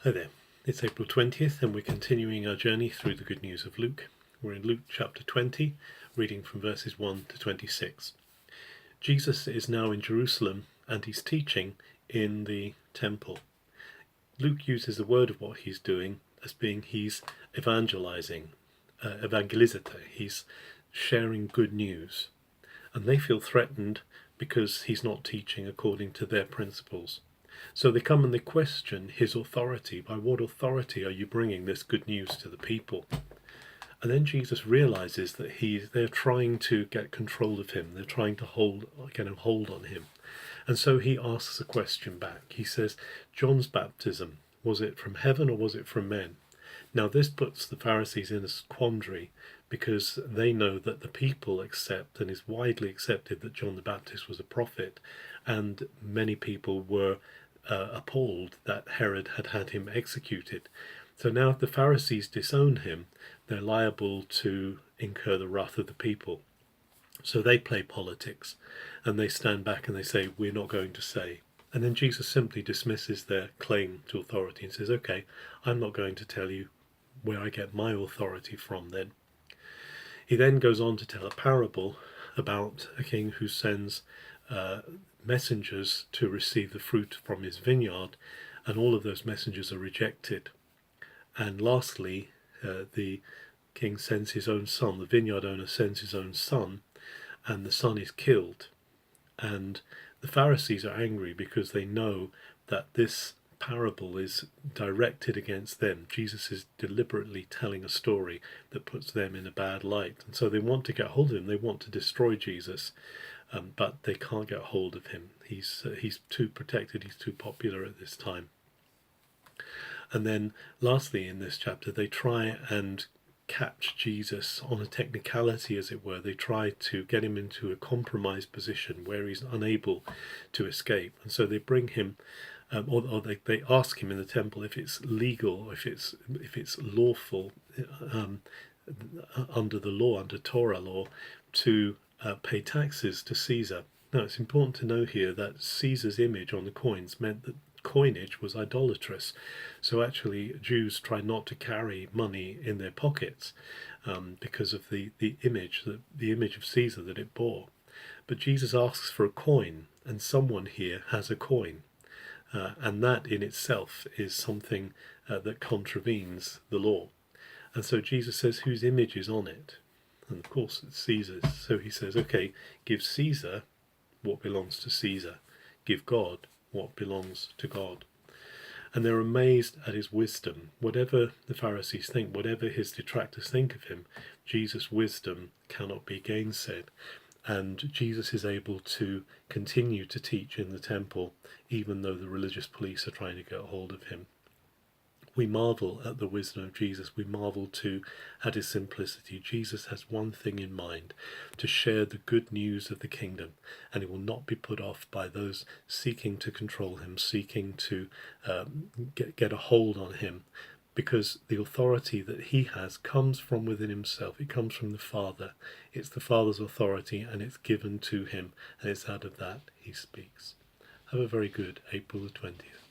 Hi there, it's April 20th and we're continuing our journey through the good news of Luke. We're in Luke chapter 20, reading from verses 1 to 26. Jesus is now in Jerusalem and he's teaching in the temple. Luke uses the word of what he's doing as being he's evangelizing, evangelizate, he's sharing good news. And they feel threatened because he's not teaching according to their principles. So they come and they question his authority. By what authority are you bringing this good news to the people? And then Jesus realizes that they're trying to get control of him. They're trying to get a hold on him. And so he asks a question back. He says, John's baptism, was it from heaven or was it from men? Now this puts the Pharisees in a quandary because they know that the people accept and is widely accepted that John the Baptist was a prophet, and many people were appalled that Herod had had him executed. So now if the Pharisees disown him, they're liable to incur the wrath of the people. So they play politics and they stand back and they say, we're not going to say. And then Jesus simply dismisses their claim to authority and says, okay, I'm not going to tell you where I get my authority from then. He then goes on to tell a parable about a king who sends messengers to receive the fruit from his vineyard, and all of those messengers are rejected. And lastly, the king sends his own son, the vineyard owner sends his own son, and the son is killed. And the Pharisees are angry because they know that this parable is directed against them. Jesus is deliberately telling a story that puts them in a bad light, and so they want to get hold of him. They want to destroy Jesus, but they can't get hold of him. He's too protected, he's too popular at this time. And then lastly in this chapter they try and catch Jesus on a technicality, as it were. They try to get him into a compromised position where he's unable to escape, and so they bring him or they ask him in the temple if it's legal, if it's lawful under the law, under Torah law, to pay taxes to Caesar. Now it's important to know here that Caesar's image on the coins meant that coinage was idolatrous. So actually Jews tried not to carry money in their pockets because of the image of Caesar that it bore. But Jesus asks for a coin, and someone here has a coin. And that in itself is something that contravenes the law. And so Jesus says, whose image is on it? And of course it's Caesar's. So he says, okay, give Caesar what belongs to Caesar. Give God what belongs to God. And they're amazed at his wisdom. Whatever the Pharisees think, whatever his detractors think of him, Jesus' wisdom cannot be gainsaid. And Jesus is able to continue to teach in the temple, even though the religious police are trying to get hold of him. We marvel at the wisdom of Jesus. We marvel too at his simplicity. Jesus has one thing in mind: to share the good news of the kingdom, and he will not be put off by those seeking to control him, seeking to get a hold on him, because the authority that he has comes from within himself. It comes from the Father. It's the Father's authority, and it's given to him, and it's out of that he speaks. Have a very good April the 20th.